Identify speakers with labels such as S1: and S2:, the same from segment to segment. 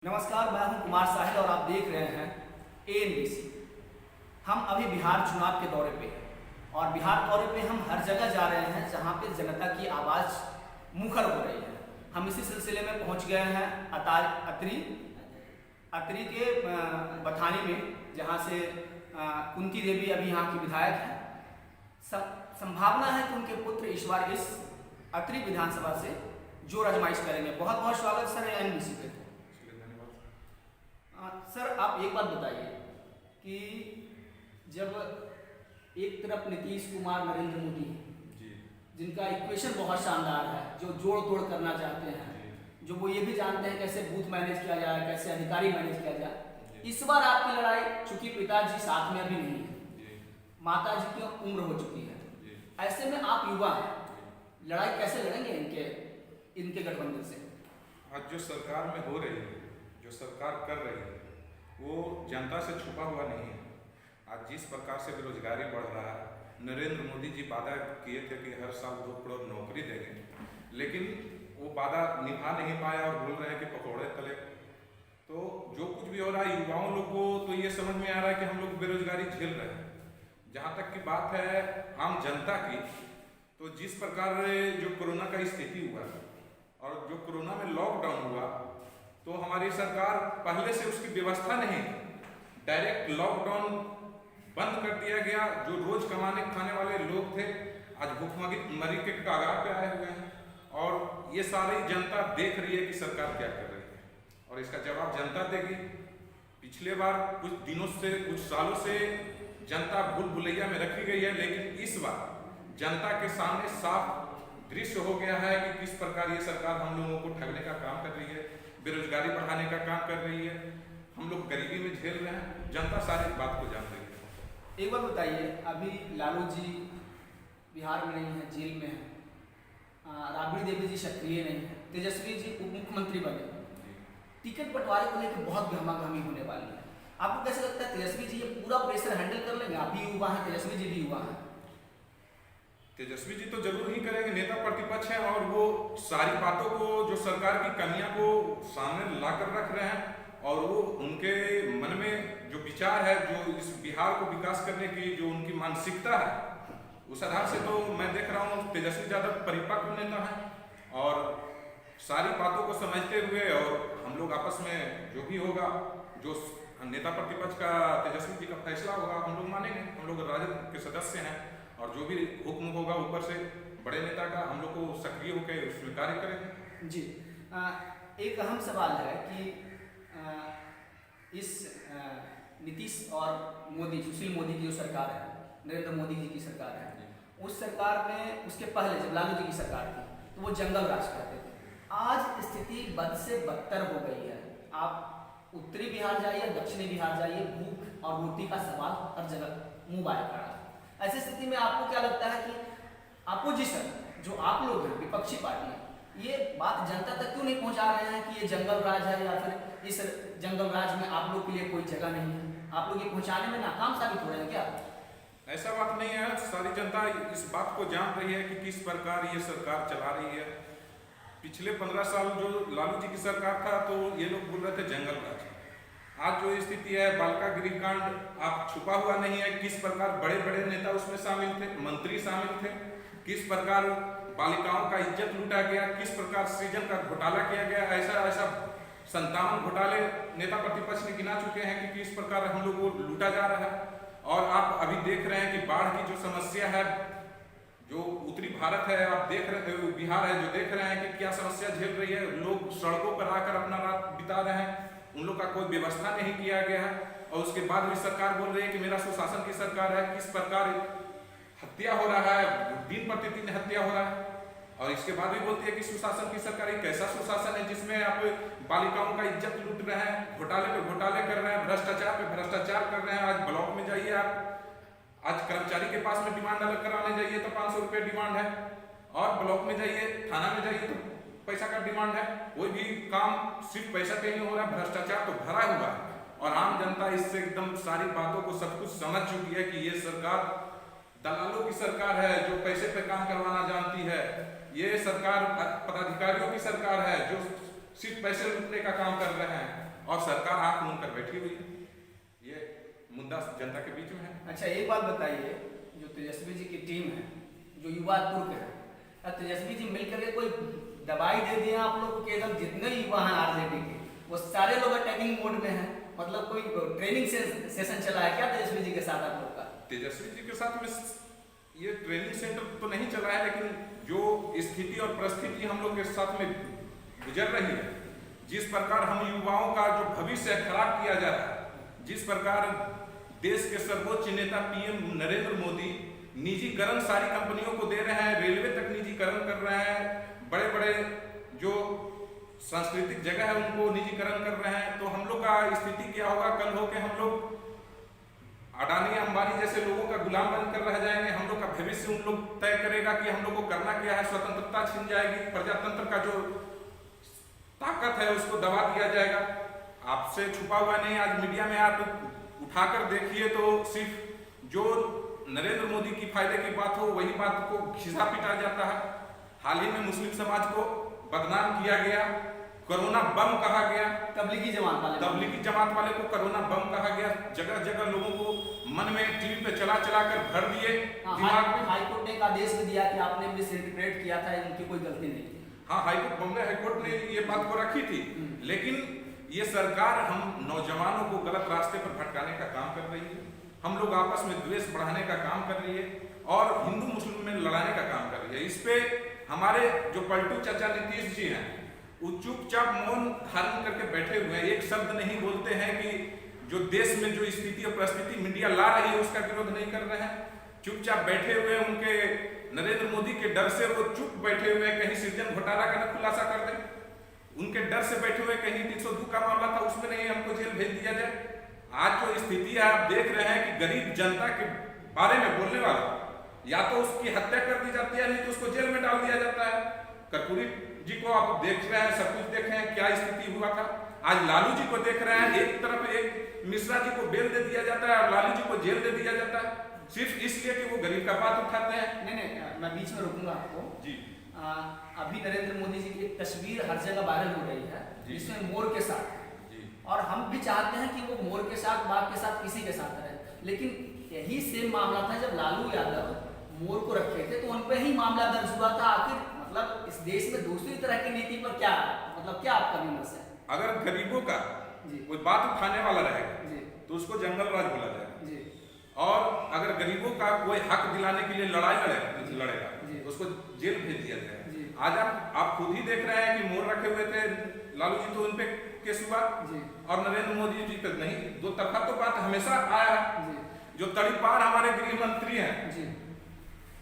S1: नमस्कार, मैं हूं कुमार साहिल और आप देख रहे हैं एएनबीसी। हम अभी बिहार चुनाव के दौरे पे हैं और बिहार दौरे पे हम हर जगह जा रहे हैं जहां पे जनता की आवाज़ मुखर हो रही है। हम इसी सिलसिले में पहुंच गए हैं अतरी के बथानी में, जहां से कुंती देवी अभी यहाँ की विधायक हैं। संभावना है कि उनके पुत्र इस बार इस अतरी विधानसभा से जोर आजमाइश करेंगे। बहुत बहुत स्वागत सर एएनबीसी पे। सर, आप एक बात बताइए कि जब एक तरफ नीतीश कुमार, नरेंद्र मोदी जी, जिनका इक्वेशन बहुत शानदार है, जो जोड़ तोड़ करना चाहते हैं, जो वो ये भी जानते हैं कैसे बूथ मैनेज किया जाए, कैसे अधिकारी मैनेज किया जाए। इस बार आपकी लड़ाई, चूंकि पिताजी साथ में अभी नहीं है, माता जी की उम्र हो चुकी है, ऐसे में आप युवा हैं, लड़ाई कैसे लड़ेंगे इनके गठबंधन से?
S2: आज जो सरकार में हो रही है, जो सरकार कर रही है, वो जनता से छुपा हुआ नहीं है। आज जिस प्रकार से बेरोजगारी बढ़ रहा है, नरेंद्र मोदी जी वादा किए थे कि हर साल 2 करोड़ नौकरी देंगे, लेकिन वो वादा निभा नहीं पाया और बोल रहे हैं कि पकौड़े तले। तो जो कुछ भी हो रहा है, युवाओं लोग को तो ये समझ में आ रहा है कि हम लोग बेरोजगारी झेल रहे हैं। जहाँ तक की बात है आम जनता की, तो जिस प्रकार जो कोरोना का स्थिति हुआ और जो कोरोना में लॉकडाउन हुआ, तो हमारी सरकार पहले से उसकी व्यवस्था नहीं, डायरेक्ट लॉकडाउन बंद कर दिया गया। जो रोज कमाने खाने वाले लोग थे, आज भूखमरी के कगार पे आए हुए हैं और ये सारी जनता देख रही है कि सरकार क्या कर रही है और इसका जवाब जनता देगी। पिछले बार कुछ दिनों से, कुछ सालों से जनता भूल भुलैया में रखी गई है, लेकिन इस बार जनता के सामने साफ दृश्य हो गया है कि किस प्रकार ये सरकार हम लोगों को ठगने का काम कर रही है, बेरोजगारी बढ़ाने का काम कर रही है, हम लोग गरीबी में झेल रहे हैं। जनता सारी बात को जान रही है।
S1: एक बात बताइए, अभी लालू जी बिहार में नहीं है, जेल में है, राबड़ी देवी जी सक्रिय नहीं है, तेजस्वी जी उप मुख्यमंत्री बने, टिकट बंटवारे को लेकर बहुत गहमागहमी होने वाली है। आपको कैसे लगता है तेजस्वी जी ये पूरा प्रेशर हैंडल कर लेंगे? आप भी युवा हैं, तेजस्वी जी भी युवा हैं।
S2: तेजस्वी जी तो जरूर ही करेंगे, नेता प्रतिपक्ष हैं और वो सारी बातों को, जो सरकार की कमियां को सामने लाकर रख रहे हैं और वो उनके मन में जो विचार है, जो इस बिहार को विकास करने की जो उनकी मानसिकता है, उस आधार से तो मैं देख रहा हूँ तेजस्वी यादव परिपक्व नेता है और सारी बातों को समझते हुए, और हम लोग आपस में जो भी होगा, जो नेता प्रतिपक्ष का तेजस्वी जी का फैसला होगा, हम लोग मानेंगे। हम लोग राजद के सदस्य हैं और जो भी हुक्म होगा ऊपर से बड़े नेता का, हम लोग को सक्रिय होकर स्वीकार करेंगे।
S1: जी, एक अहम सवाल है कि इस नीतीश और मोदी, सुशील मोदी की जो सरकार है, नरेंद्र मोदी जी की सरकार है, उस सरकार में, उसके पहले जब लालू जी की सरकार थी तो वो जंगल राज करते थे। आज स्थिति बद से बदतर हो गई है। आप उत्तरी बिहार जाइए, दक्षिणी बिहार जाइए, भूख और रोटी का सवाल हर जगह मुंह बाहर खड़ा है। ऐसी स्थिति में आपको क्या लगता है कि अपोजिशन, जो आप लोग हैं, विपक्षी पार्टी, ये बात जनता तक क्यों नहीं पहुंचा रहे हैं कि ये जंगल राज है या फिर इस जंगल राज में आप लोग के लिए कोई जगह नहीं है? आप लोग ये पहुंचाने में नाकाम साबित हो रहे हैं क्या?
S2: ऐसा बात नहीं है, सारी जनता इस बात को जान रही है कि किस प्रकार ये सरकार चला रही है। पिछले 15 साल जो लालू जी की सरकार था, तो ये लोग बोल रहे थे जंगल राज। आज जो स्थिति है, बालिका गृहकांड, आप छुपा हुआ नहीं है किस प्रकार बड़े बड़े नेता उसमें शामिल थे, मंत्री शामिल थे, किस प्रकार बालिकाओं का इज्जत लूटा गया, किस प्रकार सृजन का घोटाला किया गया। ऐसा 57 घोटाले नेता प्रतिपक्ष ने गिना चुके हैं कि किस प्रकार हम लोग को लूटा जा रहा है। और आप अभी देख रहे हैं कि बाढ़ की जो समस्या है, जो उत्तरी भारत है, आप देख रहे हैं, बिहार है, जो देख रहे हैं कि क्या समस्या झेल रही है। लोग सड़कों पर आकर अपना रात बिता रहे हैं, उन लोग का कोई व्यवस्था नहीं किया गया है और उसके बाद भी सरकार बोल रही है कि मेरा सुशासन की सरकार है। किस प्रकार हत्या हो रहा है, दिन प्रतिदिन हत्या हो रहा है और इसके बाद भी बोलती है कि सुशासन की सरकार। कैसा सुशासन है जिसमें आप बालिकाओं का इज्जत लूट रहे हैं, घोटाले पे घोटाले कर रहे हैं, भ्रष्टाचार पे भ्रष्टाचार कर रहे हैं। आज ब्लॉक में जाइए आप, आज कर्मचारी के पास में डिमांड अलग कराने जाइए तो 500 रुपये डिमांड है, और ब्लॉक में जाइए, थाना में जाइए तो पैसा का डिमांड है। कोई भी काम सिर्फ पैसा पे नहीं हो रहा, भ्रष्टाचार तो भरा हुआ है और आम जनता इससे एकदम सारी बातों को सब कुछ समझ चुकी है कि ये सरकार दलालों की सरकार है, जो पैसे पे काम करवाना जानती है। ये सरकार पदाधिकारियों की सरकार है जो सिर्फ पैसे लूटने का काम कर रहे हैं। बैठी हुई है, ये मुद्दा जनता के बीच में है।
S1: अच्छा, एक बात बताइए, जो तेजस्वी जी की टीम है, जो युवा तुर्क है, अब तेजस्वी जी मिलकर के कोई दवाई दे दिए आप लोग के, एकदम जितने युवा हैं आरजेडी के वो सारे लोग अटैकिंग मोड में हैं, मतलब कोई ट्रेनिंग सेशन चला है क्या तेजस्वी जी के साथ आप लोग का?
S2: तेजस्वी जी के साथ में ये ट्रेनिंग सेंटर तो नहीं चला है, लेकिन जो स्थिति और परिस्थिति हम लोग के साथ में गुजर रही है, जिस प्रकार हम युवाओं का जो भविष्य खराब किया जा रहा है, जिस प्रकार देश के सर्वोच्च नेता पीएम नरेंद्र मोदी निजीकरण सारी कंपनियों को दे रहे हैं, रेलवे तक निजीकरण कर रहे हैं, बड़े बड़े जो सांस्कृतिक जगह है उनको निजीकरण कर रहे हैं, तो हम लोग का स्थिति क्या होगा? कल हो के हम लोग अडानी अंबानी जैसे लोगों का गुलाम बनकर रह जाएंगे। हम लोग का भविष्य उन लोग तय करेगा कि हम लोग को करना क्या है। स्वतंत्रता छीन जाएगी, प्रजातंत्र का जो ताकत है उसको दबा दिया जाएगा। आपसे छुपा हुआ नहीं, आज मीडिया में आप उठाकर देखिए तो सिर्फ जो नरेंद्र मोदी की फायदे की बात हो वही बात को घिसा पिटा जाता है। हाल ही में मुस्लिम समाज को बदनाम किया गया, कोरोना बम कहा गया,
S1: तबलीगी जमात
S2: वाले को कोरोना बम कहा गया, जगह जगह लोगों को मन में टीवी पे चला कर भर दिए।
S1: हाईकोर्ट ने एक आदेश भी दिया कि आपने मिसइंटरप्रेट किया था, इनकी कोई गलती नहीं।
S2: हाँ, बॉम्बे हाईकोर्ट ने ये बात को रखी थी, लेकिन ये सरकार हम नौजवानों को गलत रास्ते पर भटकाने का काम कर रही है। हम लोग आपस में द्वेष बढ़ाने का काम कर रही है और हिंदू मुस्लिम में लड़ाने का काम कर रही है। इस पे हमारे जो पलटू चाचा नीतीश जी हैं वो चुपचाप मौन धारण करके बैठे हुए हैं, एक शब्द नहीं बोलते हैं कि जो देश में जो स्थिति और परिस्थिति मीडिया ला रही है उसका विरोध नहीं कर रहे हैं। चुपचाप बैठे हुए उनके नरेंद्र मोदी के डर से वो चुप बैठे हुए, कहीं सृजन घोटाला का न खुलासा कर दे, उनके डर से बैठे हुए, कहीं 302 का मामला था उसमें नहीं हमको जेल भेज दिया जाए। आज जो स्थिति है आप देख रहे हैं कि गरीब जनता के बारे में बोलने वाला या तो उसकी हत्या कर दी जाती है, नहीं तो उसको जेल में डाल दिया जाता है। कर्पूरी जी को आप देख रहे हैं, सब कुछ देख रहे हैं क्या स्थिति हुआ था। आज लालू जी को देख रहे हैं, एक तरफ एक मिश्रा जी को बेल दे दिया जाता है और लालू जी को जेल दे दिया जाता है, सिर्फ इसलिए कि वो गरीब का बात उठाते हैं।
S1: नहीं, मैं बीच में रुकूंगा आपको
S2: जी।
S1: अभी नरेंद्र मोदी जी की एक तस्वीर हर जगह वायरल हो रही है जिसमें मोर के साथ, और हम भी चाहते हैं कि वो मोर के साथ, बाघ के साथ, किसी के साथ रहे, लेकिन यही सेम मामला था जब लालू यादव मोर को रखे थे तो उन पर ही मामला दर्ज हुआ था। आखिर मतलब इस देश में दूसरी तरह की नीति पर क्या, मतलब क्या आपका विमर्श है?
S2: अगर गरीबों का कोई बात उठाने वाला रहेगा तो उसको जंगल राज बोला जाएगा, और अगर गरीबों का कोई हक दिलाने के लिए लड़ेगा तो उसको जेल भेज दिया जाएगा। आज आप खुद ही देख रहे हैं कि मोर रखे हुए थे लालू जी, तो उन पे केस हुआ और नरेंद्र मोदी जी तक नहीं। दो तरफा तो बात हमेशा आया है। जो तड़ीपार हमारे गृह मंत्री हैं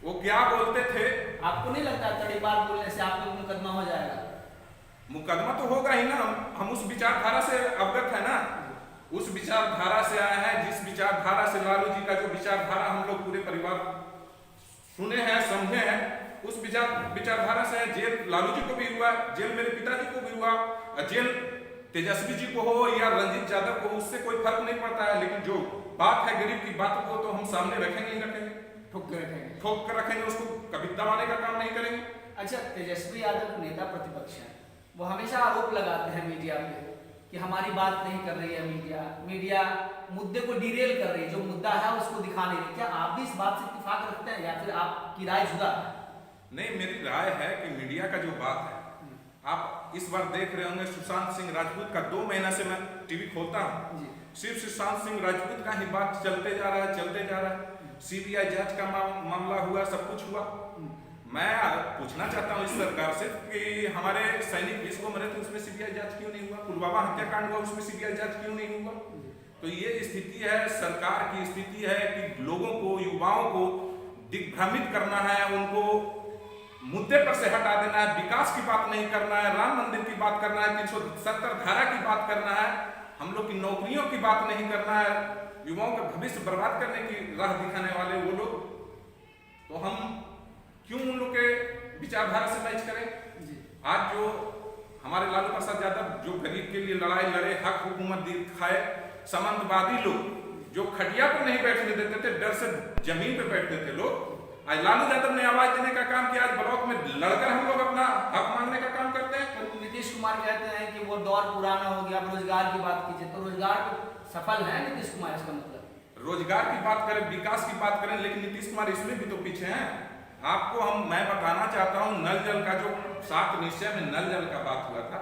S2: वो क्या बोलते थे?
S1: आपको नहीं लगता तड़ीपार बोलने से आपको मुकदमा हो जाएगा?
S2: मुकदमा तो होगा ही ना। हम उस विचारधारा से अवगत है ना, उस विचारधारा से आया है जिस विचारधारा से लालू जी का जो विचारधारा हम लोग पूरे परिवार सुने हैं, समझे हैं, उस विचारधारा से जेल लालू जी को भी हुआ, जेल मेरे पिताजी को भी हुआ, जेल तेजस्वी जी को हो या रंजीत यादव को, उससे कोई फर्क नहीं पड़ता है। लेकिन जो बात है गरीब की बात को तो हम सामने रखेंगे ही रखेंगे, ठोक कर रखेंगे, उसको कभी दबाने का काम नहीं करेंगे।
S1: अच्छा, तेजस्वी यादव नेता प्रतिपक्ष है, वो हमेशा आरोप लगाते हैं मीडिया पे कि हमारी बात नहीं कर रही है मीडिया मुद्दे को डिरेल कर रही है, जो मुद्दा है उसको दिखा नहीं रही। क्या आप भी इस बात से इत्तेफाक रखते हैं या फिर आपकी राय जुदा है?
S2: नहीं, मेरी राय है कि मीडिया का जो बात है, आप इस बार देख रहे होंगे सुशांत सिंह राजपूत का 2 महीना से मैं टीवी खोलता हूँ, सिर्फ सुशांत सिंह राजपूत का ही बात चलते जा रहा है। सीबीआई जांच का मामला हुआ, सब कुछ हुआ। मैं पूछना चाहता हूँ इस सरकार से कि हमारे सैनिक 20 को मरे थे, उसमें सीबीआई जांच क्यों नहीं हुआ? पुलवामा हत्याकांड हुआ, उसमें सीबीआई जांच क्यों नहीं हुआ? तो ये स्थिति है, सरकार की स्थिति है कि लोगों को, युवाओं को दिग्भ्रमित करना है, उनको मुद्दे पर से हटा देना है, विकास की बात नहीं करना है, राम मंदिर की बात करना है, 370 धारा की बात करना है, हम लोग की नौकरियों की बात नहीं करना है, युवाओं का भविष्य बर्बाद करने की राह दिखाने वाले वो लोग, तो हम क्यों उन लोग के विचारधारा से मैच करें? आज जो हमारे लालू प्रसाद यादव जो गरीब के लिए लड़ाई लड़े, हक हुकूमत दिखाए, सामंतवादी लोग जो खटिया पर नहीं बैठने देते थे, डर से जमीन पे बैठते थे लोग, आज लालू यादव ने आवाज देने का काम किया। आज ब्लॉक में लड़कर हम लोग अपना हक मांगने का काम करते हैं।
S1: नीतीश कुमार कहते हैं कि वो दौर पुराना हो गया, अब रोजगार की बात कीजिए, तो रोजगार तो सफल है नीतीश कुमार, इसका मतलब
S2: रोजगार की बात करें, विकास की बात करें, लेकिन नीतीश कुमार इसमें भी तो पीछे हैं। आपको मैं बताना चाहता हूँ, नल जल का जो 7 निश्चय में नल जल का बात हुआ था,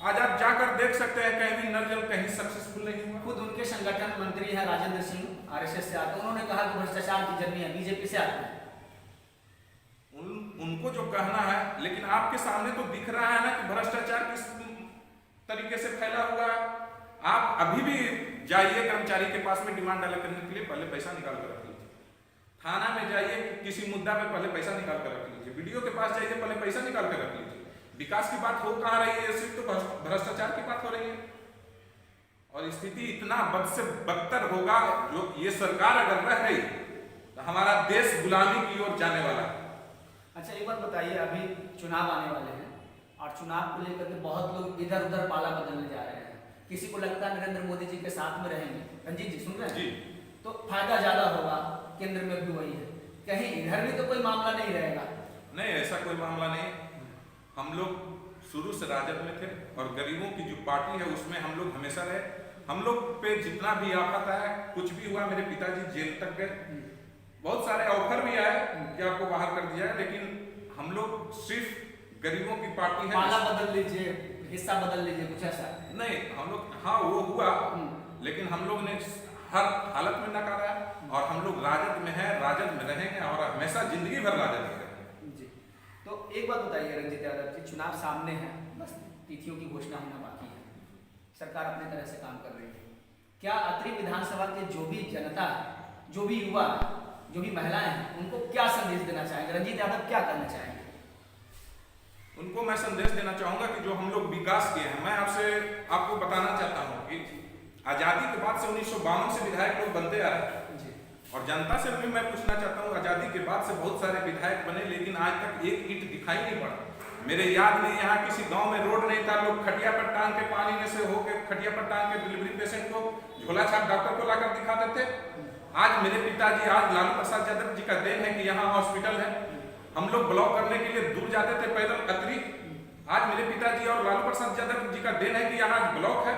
S2: आज आप जाकर देख सकते हैं कहीं भी नल जल कहीं सक्सेसफुल नहीं हुआ।
S1: खुद उनके संगठन मंत्री हैं राजेंद्र सिंह, आरएसएस से आते हैं, उन्होंने कहा कि भ्रष्टाचार की जर्नी है, बीजेपी से आते हैं।
S2: उनको जो कहना है, लेकिन आपके सामने तो दिख रहा है ना कि भ्रष्टाचार किस तरीके से फैला हुआ है। आप अभी भी जाइए कर्मचारी के पास में डिमांड डाला करने के लिए, पहले पैसा निकाल कर रख लीजिए। थाना में जाइए, किसी मुद्दा पे पहले पैसा निकाल कर रख लीजिए। वीडियो के पास जाइए, पहले पैसा निकाल कर रख लीजिए। विकास की बात हो कहाँ रही है, सिर्फ तो भ्रष्टाचार की बात हो रही है। और स्थिति इतना बद से बदतर होगा, जो ये सरकार अगर रह गई तो हमारा देश गुलामी की ओर जाने वाला है।
S1: अच्छा एक बात बताइए, अभी चुनाव आने वाले हैं और चुनाव को लेकर के बहुत लोग इधर उधर पाला बदलने जा रहे हैं। किसी को लगता है नरेंद्र मोदी जी के साथ में रहेंगे, रंजीत जी सुन रहे हैं
S2: जी,
S1: तो फायदा ज्यादा होगा, केंद्र में भी वही है, कहीं इधर भी तो कोई मामला नहीं रहेगा?
S2: नहीं, ऐसा कोई मामला नहीं। हम लोग शुरू से राजद में थे और गरीबों की जो पार्टी है उसमें हम लोग हमेशा रहे। हम लोग पे जितना भी आफत आया, कुछ भी हुआ, मेरे पिताजी जेल तक गए, बहुत सारे ऑफर भी आए कि आपको बाहर कर दिया, लेकिन हम लोग सिर्फ गरीबों की पार्टी है।
S1: पाला बदल लीजिए, हिस्सा बदल लीजिए, कुछ ऐसा
S2: नहीं, हम लोग, हाँ वो हुआ, लेकिन हम लोग ने हर हालत में नकारा और हम लोग राजद में हैं, राजद में रहेंगे और हमेशा जिंदगी भर राजद में रहेंगे।
S1: जी। तो एक बात बताइए रंजीत यादव जी, चुनाव सामने है, बस तिथियों की घोषणा होना बाकी है, सरकार अपनी तरह से काम कर रही है। क्या अत्रि विधानसभा के जो भी जनता है, जो भी युवा है, जो भी महिलाएं हैं, उनको क्या संदेश देना चाहेंगे? रंजीत यादव क्या करना चाहेंगे?
S2: उनको मैं संदेश देना चाहूंगा कि जो हम लोग विकास किए हैं, मैं आपको बताना चाहता हूँ कि आजादी के बाद से 1952 से विधायक लोग बनते आ रहे हैं और जनता से भी मैं पूछना चाहता हूँ, आजादी के बाद से बहुत सारे विधायक बने, लेकिन आज तक एक ईंट दिखाई नहीं पड़ा। मेरे याद में यहाँ किसी गांव में रोड नहीं था, लोग खटिया पर टांग के पानी में से होके खटिया पर टांग के डिलीवरी पेशेंट को झोला छाप डॉक्टर को लाकर दिखाते थे। आज मेरे पिताजी, आज लालू प्रसाद यादव जी का देन है कि यहाँ हॉस्पिटल है। हम लोग ब्लॉक करने के लिए दूर जाते थे पैदल अत्रि, आज मेरे पिताजी और लालू प्रसाद यादव जी का देन है कि यहाँ ब्लॉक है।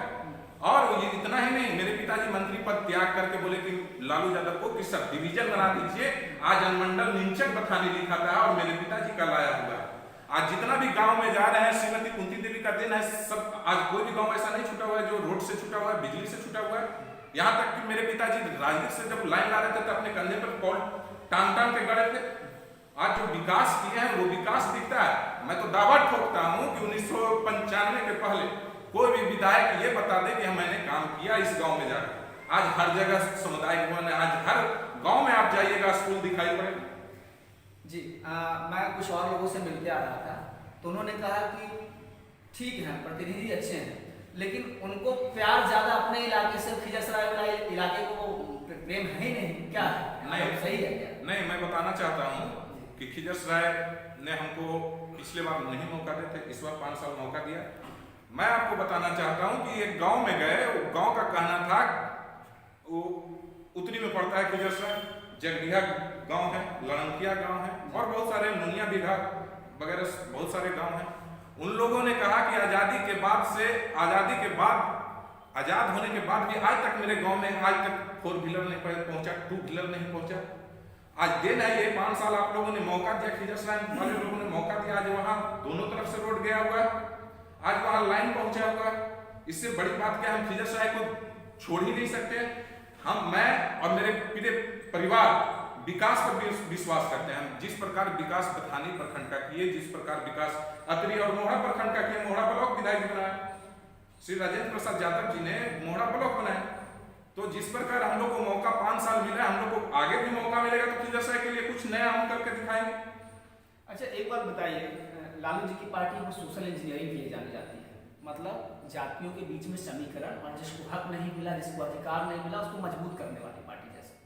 S2: और ये इतना ही नहीं, मेरे पिताजी मंत्री पद त्याग करके बोले कि लालू यादव को कि सब डिवीजन बना दीजिए, आज अनुमंडल निंचक बथानी लिखा था और मेरे पिताजी का लाया हुआ। आज जितना भी गांव में जा रहे हैं, श्रीमती कुंती देवी का दिन है, सब आज कोई भी गांव ऐसा नहीं छूटा हुआ है जो रोड से छूटा हुआ है, बिजली से छूटा हुआ है। यहाँ तक कि मेरे पिताजी राजनीति से जब लाइन ला रहे थे तो अपने कंधे पर पॉल टांग टांग के गड़े थे। आज जो विकास किए हैं वो विकास दिखता है। मैं तो दावा ठोकता हूँ कि 1995 के पहले कोई भी विधायक ये बता दे कि मैंने काम किया इस गांव में जाकर। आज हर जगह सामुदायिक भवन है, आज हर गांव में आप जाइएगा स्कूल दिखाई पड़ेगा।
S1: जी मैं कुछ और लोगों से मिलते आ रहा था तो उन्होंने कहा कि ठीक है प्रतिनिधि अच्छे हैं, लेकिन उनको प्यार ज्यादा अपने इलाके से, खिजरसराय वाले इलाके को प्रेम है ही नहीं, क्या है?
S2: नहीं,
S1: सही है क्या?
S2: नहीं, मैं बताना चाहता हूँ कि खिजरसराय ने हमको पिछले बार नहीं मौका देते, इस बार 5 साल मौका दिया। मैं आपको बताना चाहता हूँ कि एक गांव में गए, गांव का कहना था, वो उत्तरी में पड़ता है खिजरसराय, जगडीहा गांव है, लड़नकिया गांव है और बहुत सारे नुनिया बीघा वगैरह बहुत सारे गांव हैं। उन लोगों ने कहा कि आजादी के बाद आजाद होने के बाद भी आज तक मेरे गांव में आज तक 4 व्हीलर नहीं पहुंचा, 2 व्हीलर नहीं पहुंचा। आज दिन है ये 5 साल आप लोगों ने मौका दिया, खिजरसराय वाले लोगों ने मौका दिया, आज वहां दोनों तरफ से रोड गया हुआ है, आज वहां लाइन पहुंचा हुआ है। इससे बड़ी बात क्या, हम खिजरसराय को छोड़ ही नहीं सकते। मैं और मेरे पूरे परिवार विकास पर विश्वास करते हैं। जिस प्रकार विकास बथानी प्रखंड का किए, जिस प्रकार विकास अत्रि और मोहड़ा प्रखंड का किए, मोहड़ा ब्लॉक विधायक बनाया श्री राजेंद्र प्रसाद यादव जी ने, मोहड़ा ब्लॉक बनाया। तो जिस प्रकार हम लोग को मौका 5 साल मिला, हम लोग को आगे भी मौका मिलेगा तो खिजरसराय के लिए कुछ नया हम करके दिखाएंगे।
S1: अच्छा एक बात बताइए, लालू जी की पार्टी में सोशल इंजीनियरिंग किए जाने जाती है, मतलब जातियों के बीच में समीकरण, और जिसको हक नहीं मिला, जिसको अधिकार नहीं मिला, उसको मजबूत करने वाली पार्टी जैसे।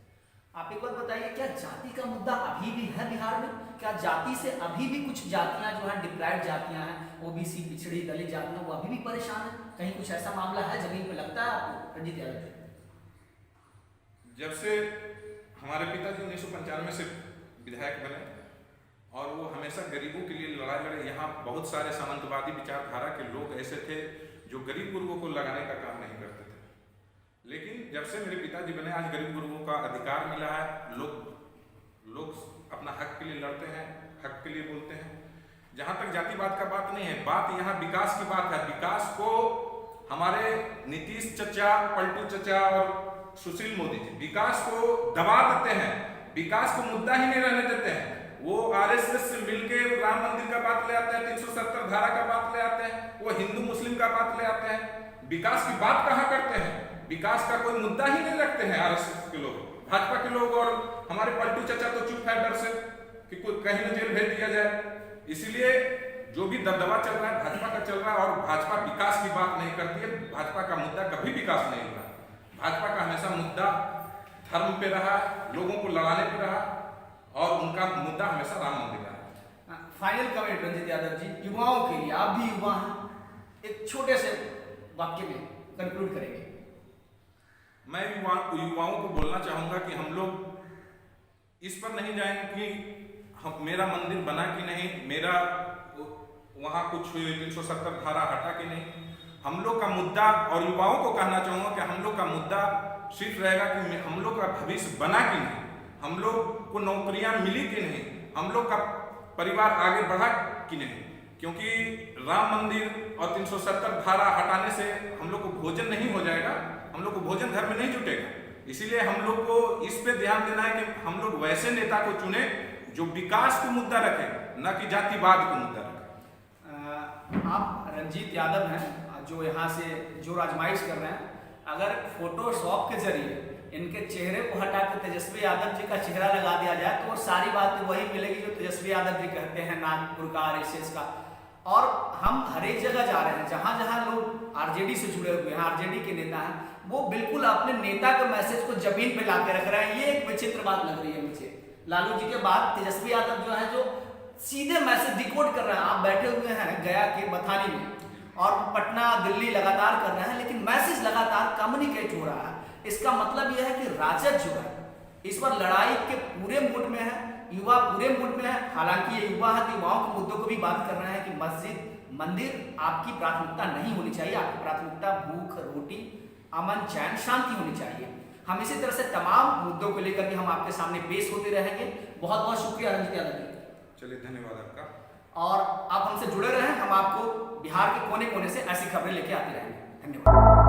S1: आप एक बात बताइए, क्या जाति का मुद्दा अभी भी है बिहार में? क्या जाति से अभी भी कुछ जातियां जो है डिप्राइव्ड जातियां हैं, ओबीसी, पिछड़ी, दलित जातियां, वो अभी भी परेशान है? कहीं कुछ ऐसा मामला है जमीन पे, लगता है आपको रंजीत यादव?
S2: जब से हमारे पिताजी 1995 से विधायक बने और वो हमेशा गरीबों के लिए लड़ाई लड़े। यहाँ बहुत सारे सामंतवादी विचारधारा के लोग ऐसे थे जो गरीब गुरुओं को लगाने का काम नहीं करते थे, लेकिन जब से मेरे पिताजी बने आज गरीब गुरुओं का अधिकार मिला है, लोग अपना हक के लिए लड़ते हैं, हक के लिए बोलते हैं। जहाँ तक जातिवाद का बात नहीं है, बात यहाँ विकास की बात है। विकास को हमारे नीतीश चचा, पलटू चचा और सुशील मोदी जी विकास को दबा देते हैं, विकास को मुद्दा ही नहीं रहने देते हैं। वो आरएसएस से मिलके राम मंदिर का बात ले आते हैं, 370 धारा का बात ले आते हैं, वो हिंदू मुस्लिम का बात ले आते हैं। विकास की बात कहाँ करते हैं? विकास का कोई मुद्दा ही नहीं रखते हैं आरएसएस के लोग, भाजपा के लोग। और हमारे पलटू चचा तो चुप है डर से कि कोई कहीं न जेल भेज दिया जाए। इसलिए जो भी दबदबा चल रहा है भाजपा का चल रहा है, और भाजपा विकास की बात नहीं करती है। भाजपा का मुद्दा कभी विकास नहीं हुआ। भाजपा का हमेशा मुद्दा धर्म पे रहा, लोगों को लड़ाने पे रहा, और उनका मुद्दा हमेशा राम मंदिर रहा।
S1: फाइनल कमेंट रंजीत यादव जी, युवाओं के लिए, आप भी युवा हैं, एक छोटे से वाक्य में कंक्लूड करेंगे।
S2: मैं युवाओं को बोलना चाहूंगा कि हम लोग इस पर नहीं जाएंगे कि मेरा मंदिर बना कि नहीं, मेरा वहाँ कुछ 370 धारा हटा कि नहीं। हम लोग का मुद्दा, और युवाओं को कहना चाहूंगा कि हम लोग का मुद्दा सिर्फ रहेगा कि हम लोग का भविष्य बना कि नहीं, हम लोग को नौकरियां मिली कि नहीं, हम लोग का परिवार आगे बढ़ा कि नहीं। क्योंकि राम मंदिर और 370 धारा हटाने से हम लोग को भोजन नहीं हो जाएगा, हम लोग को भोजन घर में नहीं जुटेगा। इसीलिए हम लोग को इस पे ध्यान देना है कि हम लोग वैसे नेता को चुने जो विकास को मुद्दा रखे, न कि जातिवाद को मुद्दा रखे।
S1: आप रंजीत यादव हैं जो यहाँ से जो आजमाइश कर रहे हैं, अगर फोटोशॉप के जरिए इनके चेहरे को हटा के तेजस्वी यादव जी का चेहरा लगा दिया जाए तो वो सारी बातें वही मिलेगी जो तेजस्वी यादव जी कहते हैं नागपुर का, आरएसएस का। और हम हर एक जगह जा रहे हैं, जहाँ जहाँ लोग आरजेडी से जुड़े हुए हैं, आरजेडी के नेता हैं, वो बिल्कुल अपने नेता के मैसेज को जमीन पे ला के रख रहे हैं। ये एक विचित्र बात लग रही है मुझे। लालू जी के बाद तेजस्वी यादव जो है, जो सीधे मैसेज डिकोड कर रहे हैं। आप बैठे हुए हैं गया के बथानी में और पटना, दिल्ली लगातार कर रहे हैं, लेकिन मैसेज लगातार कम्युनिकेट हो रहा है। इसका मतलब यह है कि राजद जो है इस पर लड़ाई के पूरे मूड में है, युवा पूरे मूड में है। हालांकि ये युवा है तो युवाओं के मुद्दों को भी बात कर रहे हैं कि मस्जिद, मंदिर आपकी प्राथमिकता नहीं होनी चाहिए। आपकी प्राथमिकता भूख, रोटी, अमन, चैन, शांति होनी चाहिए। हम इसी तरह से तमाम मुद्दों को लेकर के हम आपके सामने पेश होते रहेंगे। बहुत बहुत शुक्रिया रंजीत यादव जी।
S2: चलिए, धन्यवाद आपका।
S1: और आप हमसे जुड़े रहें, हम आपको बिहार के कोने कोने से ऐसी खबरें लेके आते रहेंगे। धन्यवाद।